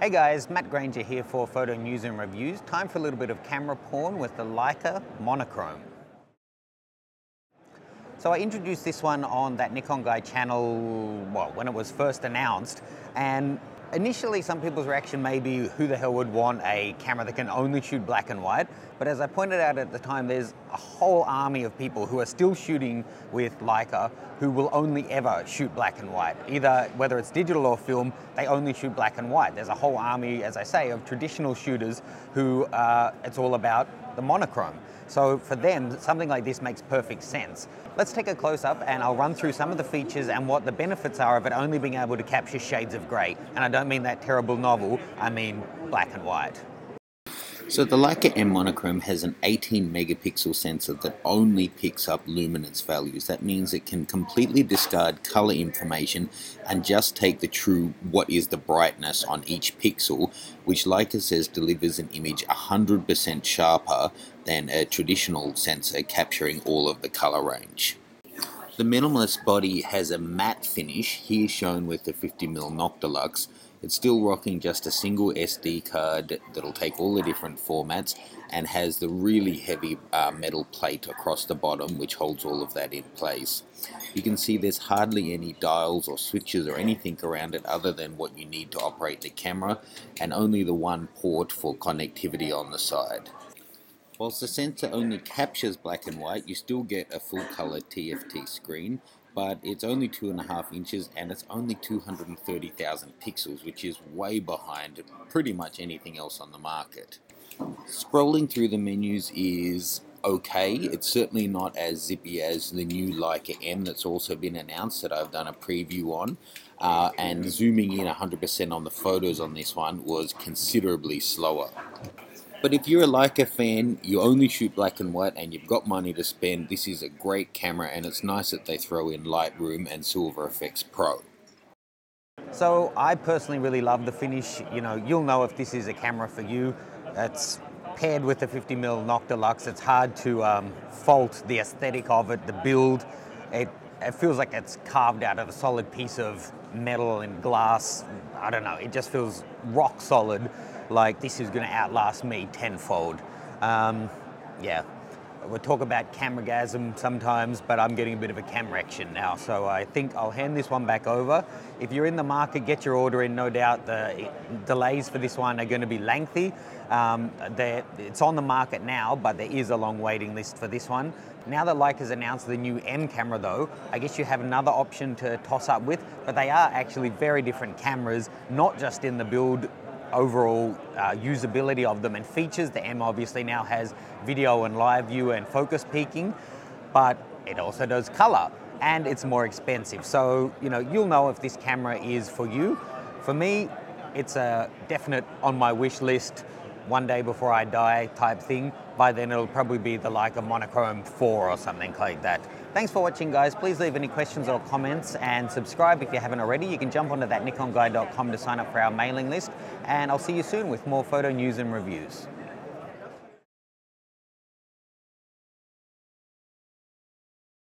Hey guys, Matt Granger here for Photo News and Reviews. Time for a little bit of camera porn with the Leica Monochrom. So I introduced this one on that Nikon Guy channel, well, when it was first announced, and initially some people's reaction may be, who the hell would want a camera that can only shoot black and white? But as I pointed out at the time, there's a whole army of people who are still shooting with Leica who will only ever shoot black and white. Either, whether it's digital or film, they only shoot black and white. There's a whole army, as I say, of traditional shooters who it's all about the monochrome. So for them, something like this makes perfect sense. Let's take a close-up and I'll run through some of the features and what the benefits are of it only being able to capture shades of grey. And I don't mean that terrible novel, I mean black and white. So the Leica M Monochrom has an 18 megapixel sensor that only picks up luminance values. That means it can completely discard color information and just take the true what is the brightness on each pixel, which Leica says delivers an image 100% sharper than a traditional sensor capturing all of the color range. The minimalist body has a matte finish, here shown with the 50mm Noctilux. It's still rocking just a single SD card that'll take all the different formats and has the really heavy metal plate across the bottom which holds all of that in place. You can see there's hardly any dials or switches or anything around it other than what you need to operate the camera, and only the one port for connectivity on the side. Whilst the sensor only captures black and white, you still get a full color TFT screen, but it's only 2.5 inches and it's only 230,000 pixels, which is way behind pretty much anything else on the market. Scrolling through the menus is okay. It's certainly not as zippy as the new Leica M that's also been announced that I've done a preview on. And zooming in 100% on the photos on this one was considerably slower. But if you're a Leica fan, you only shoot black and white and you've got money to spend, this is a great camera, and it's nice that they throw in Lightroom and Silver Efex Pro. So I personally really love the finish. You'll know if this is a camera for you. It's paired with the 50mm Noctilux. It's hard to fault the aesthetic of it, the build. It feels like it's carved out of a solid piece of metal and glass. I don't know, it just feels rock solid. Like this is going to outlast me tenfold. Yeah, we'll talk about cameragasm sometimes, but I'm getting a bit of a camrection now, so I think I'll hand this one back over. If you're in the market, get your order in. No doubt the delays for this one are going to be lengthy. It's on the market now, but there is a long waiting list for this one. Now that Leica's announced the new M camera though, I guess you have another option to toss up with, but they are actually very different cameras, not just in the build, overall usability of them and features. The M obviously now has video and live view and focus peaking, but it also does color and it's more expensive. So, you'll know if this camera is for you. For me, it's a definite on my wish list, one day before I die type thing. By then it'll probably be the Leica Monochrom 4 or something like that. Thanks for watching, guys. Please leave any questions or comments and subscribe if you haven't already. You can jump onto that nikonguy.com to sign up for our mailing list, and I'll see you soon with more photo news and reviews.